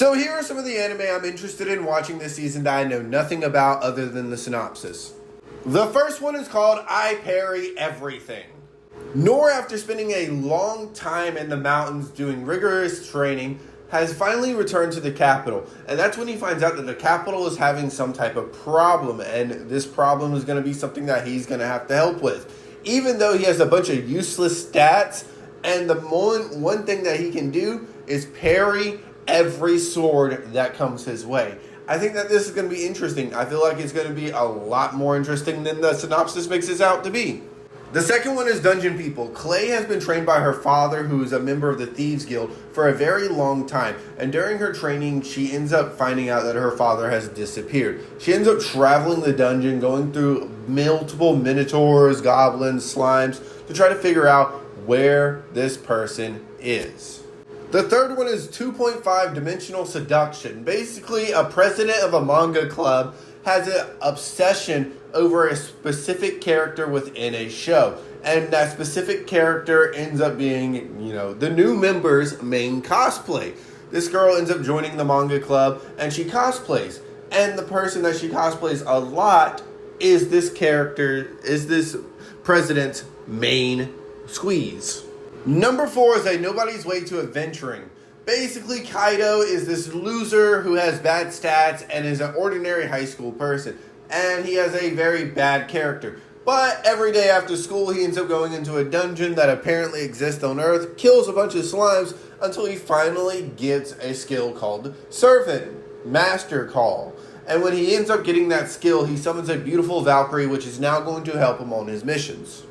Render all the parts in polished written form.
So here are some of the anime I'm interested in watching this season that I know nothing about other than the synopsis. The first one is called I Parry Everything. Nor, after spending a long time in the mountains doing rigorous training, has finally returned to the capital. And that's when he finds out that the capital is having some type of problem, and this problem is going to be something that he's going to have to help with. Even though he has a bunch of useless stats, and the one thing that he can do is parry every sword that comes his way. I think that this is going to be interesting. I feel like it's going to be a lot more interesting than the synopsis makes it out to be. The second one is Dungeon People. Clay has been trained by her father, who is a member of the Thieves Guild, for a very long time. And during her training, she ends up finding out that her father has disappeared. She ends up traveling the dungeon, going through multiple minotaurs, goblins, slimes, to try to figure out where this person is. The third one is 2.5 Dimensional Seduction. Basically, a president of a manga club has an obsession over a specific character within a show. And that specific character ends up being, the new member's main cosplay. This girl ends up joining the manga club and she cosplays. And the person that she cosplays a lot is this president's main squeeze. Number 4 is A Nobody's Way to Adventuring. Basically, Kaido is this loser who has bad stats and is an ordinary high school person. And he has a very bad character. But every day after school, he ends up going into a dungeon that apparently exists on Earth, kills a bunch of slimes, until he finally gets a skill called Servant Master Call. And when he ends up getting that skill, he summons a beautiful Valkyrie, which is now going to help him on his missions.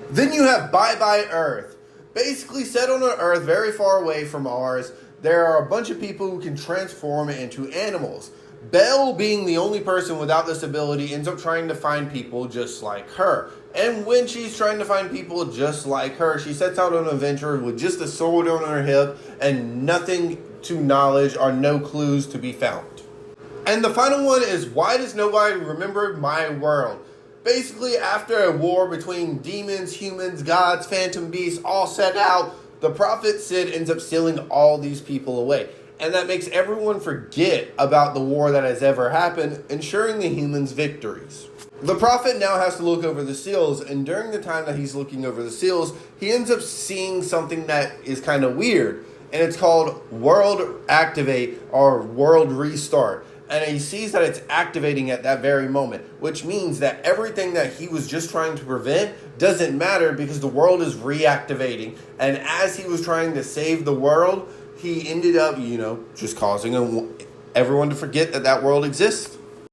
Then you have Bye Bye Earth. Basically, set on an Earth very far away from ours, there are a bunch of people who can transform into animals. Belle, being the only person without this ability, ends up trying to find people just like her. And when she's trying to find people just like her, she sets out on an adventure with just a sword on her hip and nothing to knowledge or no clues to be found. And the final one is Why Does Nobody Remember My World? Basically, after a war between demons, humans, gods, phantom beasts, all set out, the Prophet Sid ends up sealing all these people away. And that makes everyone forget about the war that has ever happened, ensuring the humans' victories. The Prophet now has to look over the seals, and during the time that he's looking over the seals, he ends up seeing something that is kind of weird. And it's called World Activate or World Restart. And he sees that it's activating at that very moment, which means that everything that he was just trying to prevent doesn't matter because the world is reactivating. And as he was trying to save the world, he ended up, just causing everyone to forget that world exists.